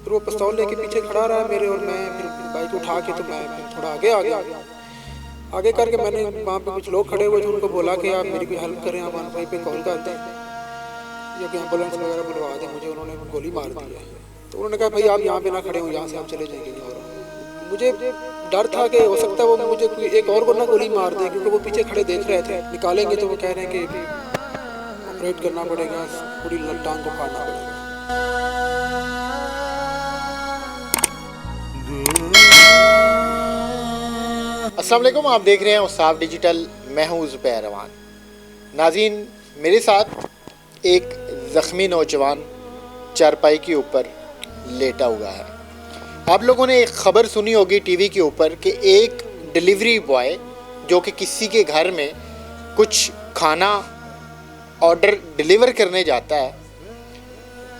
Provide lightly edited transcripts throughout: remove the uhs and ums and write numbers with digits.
फिर वो पिस्तौल लेके पीछे खड़ा रहा मेरे, और मैं फिर बाइक उठा के तो मैं फिर थोड़ा आगे आ गया। आगे करके मैंने वहाँ पे कुछ लोग खड़े हुए थे, उनको बोला कि आप मेरी कोई हेल्प करें, आप 15 पे कॉल कर दें या कि एम्बुलेंस वगैरह बुलवा दें मुझे। उन्होंने गोली मार दी है। तो उन्होंने कहा भाई आप यहाँ पे ना खड़े हो, यहाँ से आप चले जाएंगे। और मुझे डर था कि हो सकता है वो मुझे कोई एक और को ना गोली मार दे, क्योंकि वो पीछे खड़े देख रहे थे। निकालेंगे तो वो कह रहे हैं कि ऑपरेट करना पड़ेगा, पूरी टांग को फाड़ना पड़ेगा। अस्सलाम वालेकुम, आप देख रहे हैं उसाफ डिजिटल। मैं हूं ज़ुबैर रवान। नाज़रीन, मेरे साथ एक ज़ख्मी नौजवान चारपाई के ऊपर लेटा हुआ है। आप लोगों ने एक ख़बर सुनी होगी टीवी के ऊपर कि एक डिलीवरी बॉय जो कि किसी के घर में कुछ खाना ऑर्डर डिलीवर करने जाता है,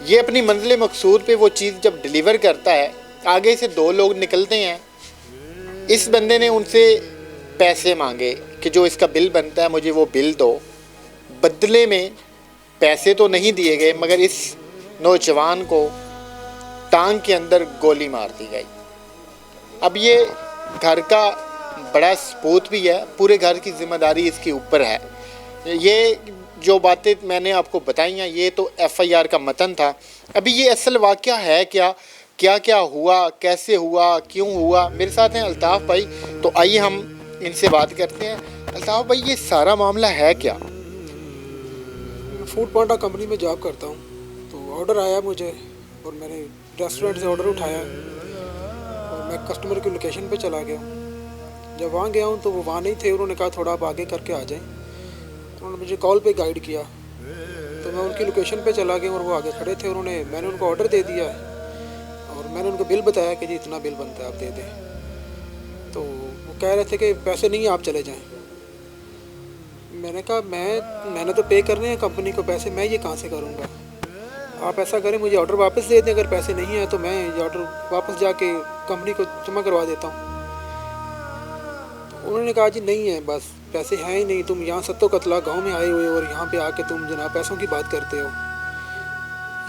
ये अपनी मंजिल मकसूद पे वो चीज़ जब डिलीवर करता है, आगे से दो लोग निकलते हैं। इस बंदे ने उनसे पैसे मांगे कि जो इसका बिल बनता है मुझे वो बिल दो। बदले में पैसे तो नहीं दिए गए, मगर इस नौजवान को टांग के अंदर गोली मार दी गई। अब ये घर का बड़ा सपूत भी है, पूरे घर की जिम्मेदारी इसके ऊपर है। ये जो बातें मैंने आपको बताई हैं ये तो FIR का मतन था। अभी ये असल वाक़या है क्या, क्या क्या हुआ, कैसे हुआ, क्यों हुआ, मेरे साथ हैं अल्ताफ़ भाई। तो आइए हम इनसे बात करते हैं। अल्ताफ़ भाई, ये सारा मामला है क्या? फूड पांडा कंपनी में जॉब करता हूँ। तो ऑर्डर आया मुझे और मैंने रेस्टोरेंट से ऑर्डर उठाया और मैं कस्टमर की लोकेशन पे चला गया। जब वहाँ गया हूँ तो वो वहाँ नहीं थे। उन्होंने कहा थोड़ा आप आगे करके आ जाएं। उन्होंने मुझे कॉल पे गाइड किया तो मैं उनकी लोकेशन पे चला गया और वो आगे खड़े थे। मैंने उनको ऑर्डर दे दिया और मैंने उनको बिल बताया कि जी इतना बिल बनता है, आप दे दें। तो वो कह रहे थे कि पैसे नहीं, आप चले जाएं। मैंने कहा मैंने तो पे करने हैं कंपनी को पैसे, मैं ये कहाँ से करूँगा। आप ऐसा करें, मुझे ऑर्डर वापस दे दें। अगर पैसे नहीं हैं तो मैं ये ऑर्डर वापस जाके कंपनी को जमा करवा देता हूँ। तो उन्होंने कहा जी नहीं है, बस पैसे हैं ही नहीं, तुम यहाँ सत्तो कतला गाँव में आए हुए और यहाँ पे आके तुम जनाब पैसों की बात करते हो।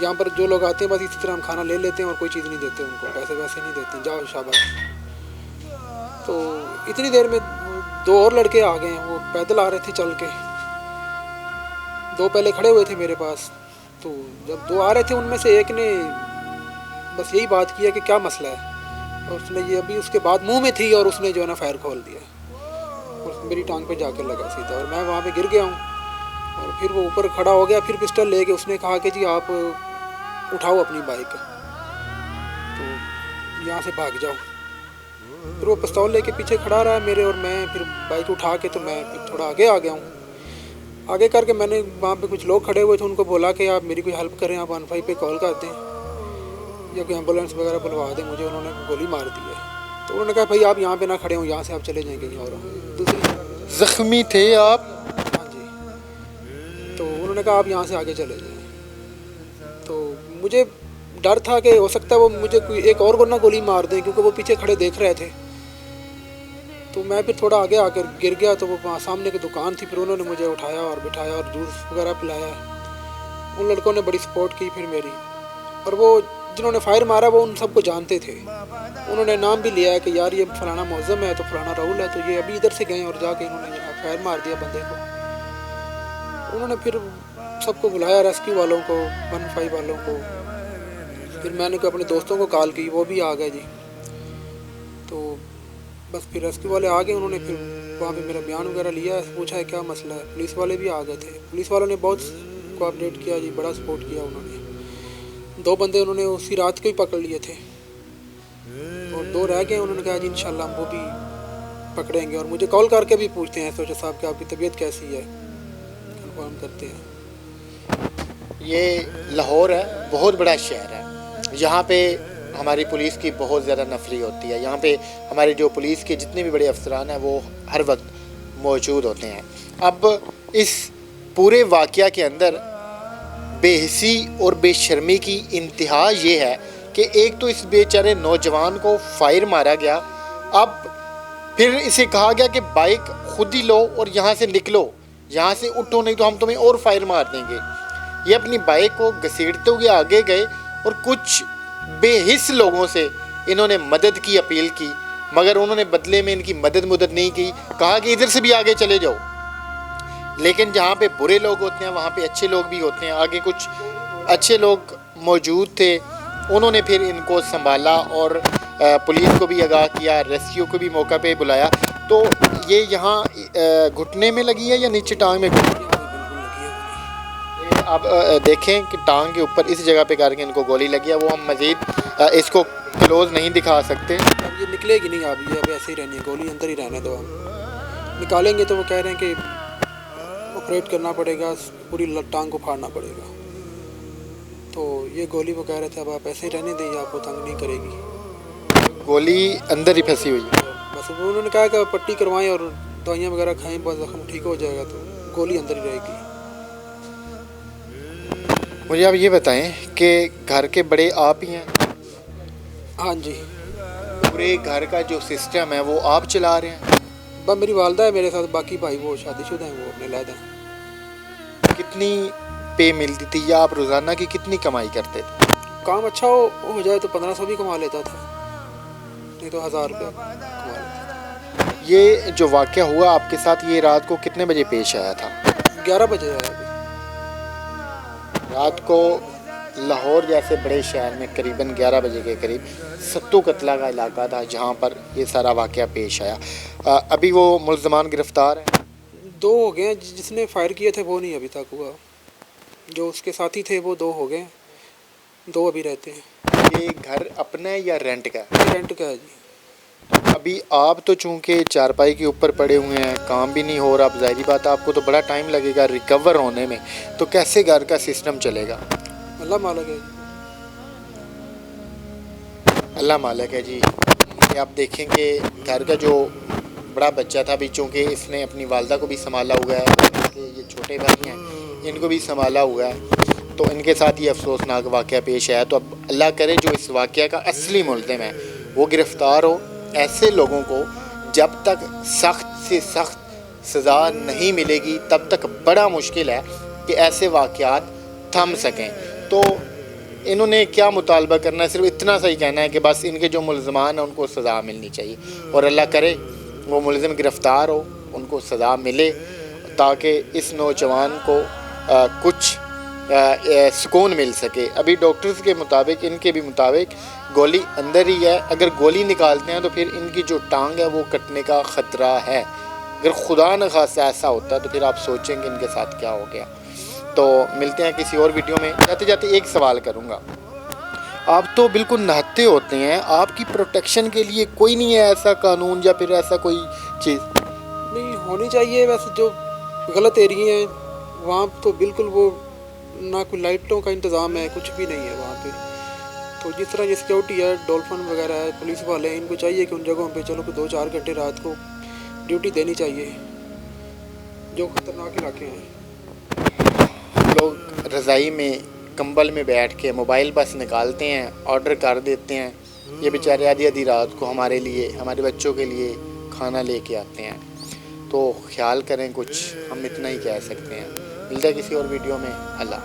यहाँ पर जो लोग आते हैं बस इसी तरह हम खाना ले लेते हैं और कोई चीज़ नहीं देते उनको, पैसे वैसे नहीं देते, जाओ शाबाश। तो इतनी देर में दो और लड़के आ गए हैं। वो पैदल आ रहे थे चल के, दो पहले खड़े हुए थे मेरे पास। तो जब दो आ रहे थे उनमें से एक ने बस यही बात किया कि क्या मसला है, और उसने ये अभी उसके बाद मुंह में थी और उसने जो है ना फायर खोल दिया और मेरी टांग पे जाकर लगा सीधा, और मैं वहाँ पे गिर गया हूँ। और फिर वो ऊपर खड़ा हो गया, फिर पिस्टल लेके उसने कहा कि जी आप उठाओ अपनी बाइक, तो यहाँ से भाग जाओ। फिर वो पिस्तौल लेके पीछे खड़ा रहा मेरे, और मैं फिर बाइक उठा के तो मैं फिर थोड़ा आगे आ गया हूँ। आगे करके मैंने वहाँ पे कुछ लोग खड़े हुए थे, उनको बोला कि आप मेरी कोई हेल्प करें, आप 15 पे कॉल कर दें या कोई एम्बुलेंस वगैरह बुलवा दें मुझे। उन्होंने गोली मार दी है। तो उन्होंने कहा भाई आप यहाँ पे ना खड़े हो, यहाँ से आप चले जाएंगे कहीं और। दूसरी ज़ख्मी थे आप? हाँ जी। तो उन्होंने कहा आप यहाँ से आगे चले जाएँ। तो मुझे डर था कि हो सकता है वो मुझे कोई एक और को ना गोली मार दें, क्योंकि वो पीछे खड़े देख रहे थे। तो मैं फिर थोड़ा आगे आकर गिर गया। तो वो वहाँ सामने की दुकान थी, फिर उन्होंने मुझे उठाया और बिठाया और जूस वगैरह पिलाया। उन लड़कों ने बड़ी सपोर्ट की फिर मेरी। और वो जिन्होंने फायर मारा वो उन सबको जानते थे, उन्होंने नाम भी लिया है कि यार ये फलाना मौज़म है तो फलाना राहुल है। तो ये अभी इधर से गए और जाके इन्होंने फायर मार दिया बंदे को। उन्होंने फिर सबको बुलाया, रेस्क्यू वालों को, 15 वालों को। फिर मैंने अपने दोस्तों को कॉल की, वो भी आ गए जी। तो बस फिर रेस्क्यू वाले आ गए। उन्होंने फिर वहाँ पे मेरा बयान वगैरह लिया, पूछा है क्या मसला है। पुलिस वाले भी आ गए थे, पुलिस वालों ने बहुत कोऑपरेट किया जी, बड़ा सपोर्ट किया उन्होंने। 2 बंदे उन्होंने उसी रात को ही पकड़ लिए थे और 2 रह गए। उन्होंने कहा जी इंशाल्लाह हम वो भी पकड़ेंगे। और मुझे कॉल करके भी पूछते हैं सोचा साहब कि आपकी तबीयत कैसी है, कन्फर्म करते हैं। ये लाहौर है, बहुत बड़ा शहर है। यहाँ पे हमारी पुलिस की बहुत ज़्यादा नफरी होती है। यहाँ पे हमारे जो पुलिस के जितने भी बड़े अफसरान हैं वो हर वक्त मौजूद होते हैं। अब इस पूरे वाक़या के अंदर बेहिसी और बेशर्मी की इंतहा ये है कि एक तो इस बेचारे नौजवान को फायर मारा गया, अब फिर इसे कहा गया कि बाइक खुद ही लो और यहाँ से निकलो, यहाँ से उठो नहीं तो हम तुम्हें और फायर मार देंगे। ये अपनी बाइक को घसीटते हुए आगे गए और कुछ बेहिस लोगों से इन्होंने मदद की अपील की, मगर उन्होंने बदले में इनकी मदद नहीं की, कहा कि इधर से भी आगे चले जाओ। लेकिन जहाँ पे बुरे लोग होते हैं वहाँ पे अच्छे लोग भी होते हैं। आगे कुछ अच्छे लोग मौजूद थे, उन्होंने फिर इनको संभाला और पुलिस को भी आगाह किया, रेस्क्यू को भी मौका पे बुलाया। तो ये यहाँ घुटने में लगी है या नीचे टांग में? आप देखें कि टांग के ऊपर इस जगह पे करके इनको गोली लगी है। वो हम मज़ीद इसको क्लोज नहीं दिखा सकते। अब ये निकलेगी नहीं, आप ये अब ऐसे ही रहनी है, गोली अंदर ही रहने दो। हम निकालेंगे तो वो कह रहे हैं कि ऑपरेट करना पड़ेगा, पूरी टांग को फाड़ना पड़ेगा। तो ये गोली वो कह रहे थे अब आप ऐसे ही रहने दें, आपको तंग नहीं करेगी। गोली अंदर ही फंसी हुई है। बस उन्होंने कहा कि पट्टी करवाएं और दवाइयाँ वगैरह खाएं, बस जख्म ठीक हो जाएगा। तो गोली अंदर ही रहेगी। मुझे आप ये बताएं कि घर के बड़े आप ही हैं? हाँ जी। पूरे घर का जो सिस्टम है वो आप चला रहे हैं? बस मेरी वालदा है मेरे साथ, बाकी भाई वो शादीशुदा हैं, वो अपने लैद हैं। कितनी पे मिलती थी या आप रोज़ाना की कितनी कमाई करते थे? काम अच्छा हो जाए तो 1500 भी कमा लेता था, नहीं तो 1000 रुपये कमा लेता था। ये जो वाक़या हुआ आपके साथ, ये रात को कितने बजे पेश आया था? 11 बजे आया अभी। रात को लाहौर जैसे बड़े शहर में करीबन 11 बजे के करीब सत्तू कतला का इलाका था जहाँ पर ये सारा वाक़या पेश आया। अभी वो मुल्ज़मान गिरफ़्तार हैं? 2 हो गए हैं, जिसने फायर किए थे वो नहीं अभी तक हुआ, जो उसके साथी थे वो 2 हो गए, 2 अभी रहते हैं। ये घर अपना है या रेंट का? रेंट का है जी। अभी आप तो चूँकि चारपाई के ऊपर पड़े हुए हैं, काम भी नहीं हो रहा, अब ज़ाहिरी बात है आपको तो बड़ा टाइम लगेगा रिकवर होने में, तो कैसे घर का सिस्टम चलेगा? अल्लाह मालिक है, अल्लाह मालिक है जी। ये आप देखेंगे घर का जो बड़ा बच्चा था, अभी चूँकि इसने अपनी वालदा को भी संभाला हुआ है, इसके ये छोटे भाई हैं इनको भी संभाला हुआ है, तो इनके साथ ये अफसोसनाक वाक़या पेश आया। तो अब अल्लाह करे जो इस वाक़या का असली मुल्ज़िम है वो गिरफ़्तार हो। ऐसे लोगों को जब तक सख्त से सख्त सज़ा नहीं मिलेगी तब तक बड़ा मुश्किल है कि ऐसे वाक़यात थम सकें। तो इन्होंने क्या मुतालबा करना है, सिर्फ इतना सा ही कहना है कि बस इनके जो मुल्ज़मान हैं उनको सज़ा मिलनी चाहिए, और अल्लाह करे वो मुल्ज़िम गिरफ़्तार हो, उनको सज़ा मिले, ताकि इस नौजवान को कुछ सुकून मिल सके। अभी डॉक्टर्स के मुताबिक, इनके भी मुताबिक गोली अंदर ही है। अगर गोली निकालते हैं तो फिर इनकी जो टांग है वो कटने का ख़तरा है। अगर खुदा न खासा ऐसा होता है तो फिर आप सोचेंगे इनके साथ क्या हो गया। तो मिलते हैं किसी और वीडियो में। जाते जाते एक सवाल करूँगा, आप तो बिल्कुल नहते होते हैं, आपकी प्रोटेक्शन के लिए कोई नहीं है ऐसा कानून या फिर ऐसा कोई चीज़? नहीं होनी चाहिए। वैसे जो गलत एरिया हैं वहाँ तो बिल्कुल वो ना कोई लाइटों का इंतज़ाम है, कुछ भी नहीं है वहाँ पे। तो जिस तरह ये सिक्योरिटी है, डॉल्फिन वगैरह है, पुलिस वाले हैं, इनको चाहिए कि उन जगहों पे चलो कि 2-4 घंटे रात को ड्यूटी देनी चाहिए जो ख़तरनाक इलाके हैं। लोग रज़ाई में कंबल में बैठ के मोबाइल बस निकालते हैं, ऑर्डर कर देते हैं, ये बेचारे आधी आधी रात को हमारे लिए, हमारे बच्चों के लिए खाना लेके आते हैं। तो ख्याल करें कुछ, हम इतना ही कह सकते हैं। मिलता है किसी और वीडियो में। अल्लाह।